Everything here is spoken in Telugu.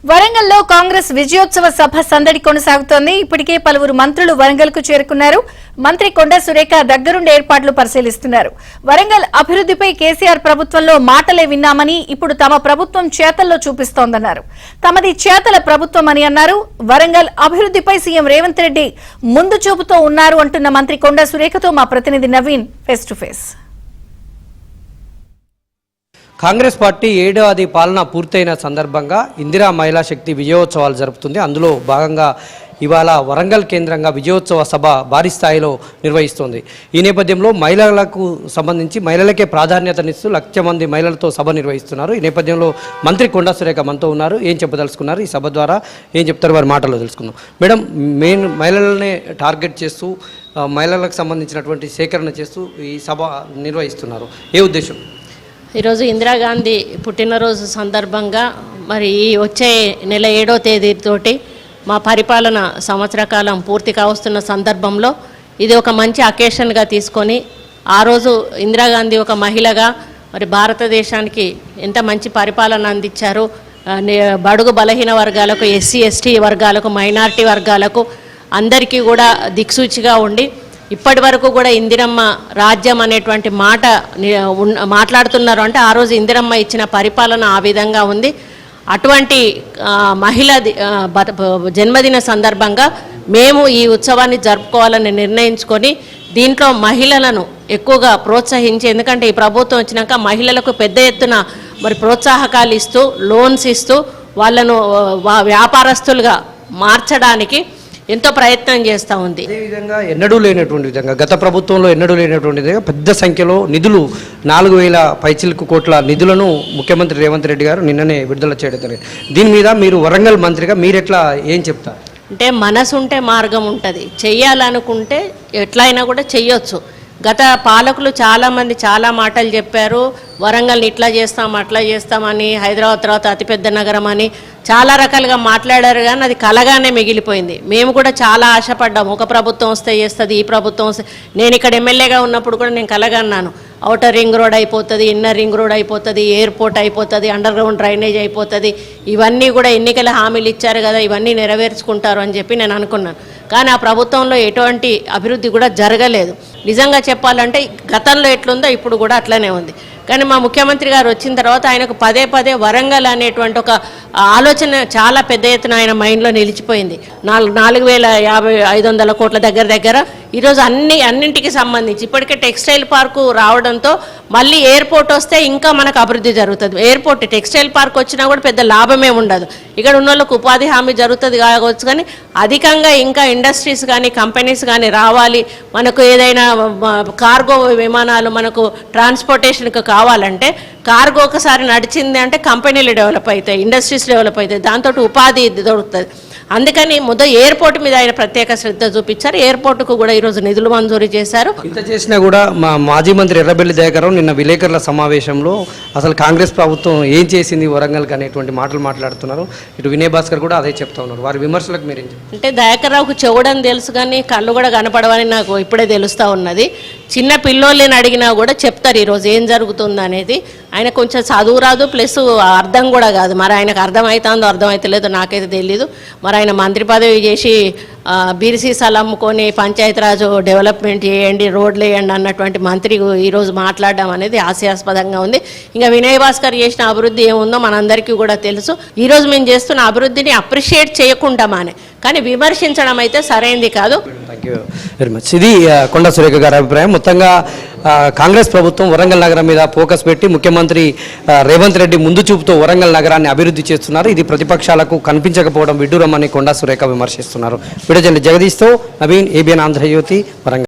వరంగల్లో కాంగ్రెస్ విజయోత్సవ సభ సందడి కొనసాగుతోంది. ఇప్పటికే పలువురు మంత్రులు వరంగల్ కు చేరుకున్నారు. మంత్రి కొండా సురేఖ దగ్గరుండి ఏర్పాట్లు పరిశీలిస్తున్నారు. వరంగల్ అభివృద్ధిపై కేసీఆర్ ప్రభుత్వంలో మాటలే విన్నామని, ఇప్పుడు తమ ప్రభుత్వం చేతల్లో చూపిస్తోందన్నారు. తమది చేతల ప్రభుత్వం అని అన్నారు. వరంగల్ అభివృద్ధిపై సీఎం రేవంత్ రెడ్డి ముందు చూపుతో ఉన్నారు అంటున్న మంత్రి కొండా సురేఖతో మా ప్రతినిధి Naveen face to face. Congress party 7వ పాలన పూర్తయిన సందర్భంగా ఇందిరా మహిళా శక్తి విజయోత్సవాలు జరుపుతుంది. అందులో భాగంగా ఇవాళ వరంగల్ కేంద్రంగా విజయోత్సవ సభ భారీ స్థాయిలో నిర్వహిస్తోంది. ఈ నేపథ్యంలో మహిళలకు సంబంధించి మహిళలకే ప్రాధాన్యతనిస్తూ 1,00,000 మంది మహిళలతో సభ నిర్వహిస్తున్నారు. ఈ నేపథ్యంలో మంత్రి కొండా సురేఖ మనతో ఉన్నారు. ఏం చెప్పదలుచుకున్నారు, ఈ సభ ద్వారా ఏం చెప్తారు, వారి మాటల్లో తెలుసుకుందాం. మేడం, మెయిన్ మహిళలనే టార్గెట్ చేస్తూ మహిళలకు సంబంధించినటువంటి సేకరణ చేస్తూ ఈ సభ నిర్వహిస్తున్నారు. ఏ ఉద్దేశం? ఈరోజు ఇందిరాగాంధీ పుట్టినరోజు సందర్భంగా మరి ఈ వచ్చే నెల 7వ తేదీతోటి మా పరిపాలన సంవత్సర కాలం పూర్తి కావస్తున్న సందర్భంలో ఇది ఒక మంచి అకేషన్గా తీసుకొని ఆ రోజు ఇందిరాగాంధీ ఒక మహిళగా మరి భారతదేశానికి ఎంత మంచి పరిపాలన అందించారు. బడుగు బలహీన వర్గాలకు, ఎస్సీ ఎస్టీ వర్గాలకు, మైనారిటీ వర్గాలకు అందరికీ కూడా దిక్సూచిగా ఉండి ఇప్పటి వరకు కూడా ఇందిరమ్మ రాజ్యం అనేటువంటి మాట మాట్లాడుతున్నారు. అంటే ఆ రోజు ఇందిరమ్మ ఇచ్చిన పరిపాలన ఆ విధంగా ఉంది. అటువంటి మహిళ జన్మదిన సందర్భంగా మేము ఈ ఉత్సవాన్ని జరుపుకోవాలని నిర్ణయించుకొని దీంట్లో మహిళలను ఎక్కువగా ప్రోత్సహించి, ఎందుకంటే ఈ ప్రభుత్వం వచ్చినాక మహిళలకు పెద్ద ఎత్తున మరి ప్రోత్సాహకాలు ఇస్తూ, లోన్స్ ఇస్తూ వాళ్ళను వ్యాపారస్తులుగా మార్చడానికి ఎంతో ప్రయత్నం చేస్తూ ఉంది. అదేవిధంగా ఎన్నడూ లేనటువంటి విధంగా గత ప్రభుత్వంలో ఎన్నడూ లేనటువంటి విధంగా పెద్ద సంఖ్యలో నిధులు 4,000 పైచిలకు కోట్ల నిధులను ముఖ్యమంత్రి రేవంత్ రెడ్డి గారు నిన్ననే విడుదల చేయడం జరిగింది. దీని మీద మీరు వరంగల్ మంత్రిగా మీరెట్లా ఏం చెప్తారు? అంటే మనసు ఉంటే మార్గం ఉంటుంది. చెయ్యాలనుకుంటే ఎట్లయినా కూడా చెయ్యొచ్చు. గత పాలకులు చాలామంది చాలా మాటలు చెప్పారు. వరంగల్ని ఇట్లా చేస్తాం, అట్లా చేస్తామని, హైదరాబాద్ తర్వాత అతిపెద్ద నగరం అని చాలా రకాలుగా మాట్లాడారు. కానీ అది కలగానే మిగిలిపోయింది. మేము కూడా చాలా ఆశపడ్డాము, ఒక ప్రభుత్వం వస్తే చేస్తుంది, ఈ ప్రభుత్వం వస్తే. నేను ఇక్కడ ఎమ్మెల్యేగా ఉన్నప్పుడు కూడా నేను కలగన్నాను, ఔటర్ రింగ్ రోడ్ అయిపోతుంది, ఇన్నర్ రింగ్ రోడ్ అయిపోతుంది, ఎయిర్పోర్ట్ అయిపోతుంది, అండర్ గ్రౌండ్ డ్రైనేజ్ అయిపోతుంది. ఇవన్నీ కూడా ఎన్నికల హామీలు ఇచ్చారు కదా, ఇవన్నీ నెరవేర్చుకుంటారు అని చెప్పి నేను అనుకున్నాను. కానీ ఆ ప్రభుత్వంలో ఎటువంటి అభివృద్ధి కూడా జరగలేదు. నిజంగా చెప్పాలంటే గతంలో ఎట్లుందో ఇప్పుడు కూడా అట్లనే ఉంది. కానీ మా ముఖ్యమంత్రి గారు వచ్చిన తర్వాత ఆయనకు పదే పదే వరంగల్ అనేటువంటి ఒక ఆలోచన చాలా పెద్ద ఎత్తున ఆయన మైండ్లో నిలిచిపోయింది. 4,500 కోట్ల దగ్గర ఈరోజు అన్నింటికి సంబంధించి ఇప్పటికే టెక్స్టైల్ పార్కు రావడంతో మళ్ళీ ఎయిర్పోర్ట్ వస్తే ఇంకా మనకు అభివృద్ధి జరుగుతుంది. ఎయిర్పోర్ట్ టెక్స్టైల్ పార్క్ వచ్చినా కూడా పెద్ద లాభమే ఉండదు. ఇక్కడ ఉన్న వాళ్ళకు ఉపాధి హామీ జరుగుతుంది కావచ్చు, కానీ అధికంగా ఇంకా ఇండస్ట్రీస్ కానీ కంపెనీస్ కానీ రావాలి. మనకు ఏదైనా కార్గో విమానాలు మనకు ట్రాన్స్పోర్టేషన్కి కావాలంటే కార్గో ఒకసారి నడిచింది అంటే కంపెనీలు డెవలప్ అవుతాయి, ఇండస్ట్రీస్ డెవలప్ అవుతాయి, దాంతో ఉపాధి దొరుకుతుంది. అందుకని ఎయిర్పోర్ట్ మీద ఆయన ప్రత్యేక శ్రద్ధ చూపించారు. ఎయిర్పోర్టుకు కూడా ఈరోజు నిధులు మంజూరు చేశారు. ఇంత చేసినా కూడా మా మాజీ మంత్రి ఎర్రబెల్లి దయాకర్ నిన్న విలేకరుల సమావేశంలో అసలు కాంగ్రెస్ ప్రభుత్వం ఏం చేసింది వరంగల్కి అనేటువంటి మాటలు మాట్లాడుతున్నారు. ఇటు వినయ్ భాస్కర్ కూడా అదే చెప్తా ఉన్నారు. వారి విమర్శలకు మీరేం చెప్తారు? అంటే దయాకర్ రావుకు చెవుడని తెలుసు కానీ కళ్ళు కూడా కనపడవని నాకు ఇప్పుడే తెలుస్తూ ఉన్నది. చిన్న పిల్లోళ్ళని అడిగినా కూడా చెప్తారు ఈరోజు ఏం జరుగుతుంది అనేది. ఆయన కొంచెం చదువు రాదు, ప్లస్ అర్థం కూడా కాదు. మరి ఆయనకు అర్థమవుతుందో అర్థమవుతలేదో నాకైతే తెలీదు. మరి ఆయన మంత్రి పదవి చేసి బీర్సీసాలు అమ్ముకొని పంచాయతీరాజు డెవలప్మెంట్ చేయండి, రోడ్లు వేయండి అన్నటువంటి మంత్రి ఈరోజు మాట్లాడడం అనేది హాస్యాస్పదంగా ఉంది. ఇంకా వినయ్ భాస్కర్ చేసిన అభివృద్ధి ఏముందో మనందరికీ కూడా తెలుసు. ఈరోజు మేము చేస్తున్న అభివృద్ధిని అప్రిషియేట్ చేయకుండామానే, కానీ విమర్శించడం అయితే సరైనది కాదు. Thank you very much. ఇది కొండా సురేఖ గారి అభిప్రాయం. మొత్తంగా కాంగ్రెస్ ప్రభుత్వం వరంగల్ నగరం మీద ఫోకస్ పెట్టి ముఖ్యమంత్రి రేవంత్ రెడ్డి ముందు చూపుతో వరంగల్ నగరాన్ని అభివృద్ధి చేస్తున్నారు. ఇది ప్రతిపక్షాలకు కనిపించకపోవడం విడ్డూరమని కొండా సురేఖ విమర్శిస్తున్నారు. విడజల్లి జగదీష్తో నవీన్, ఏబిఎన్ ఆంధ్రజ్యోతి, వరంగల్.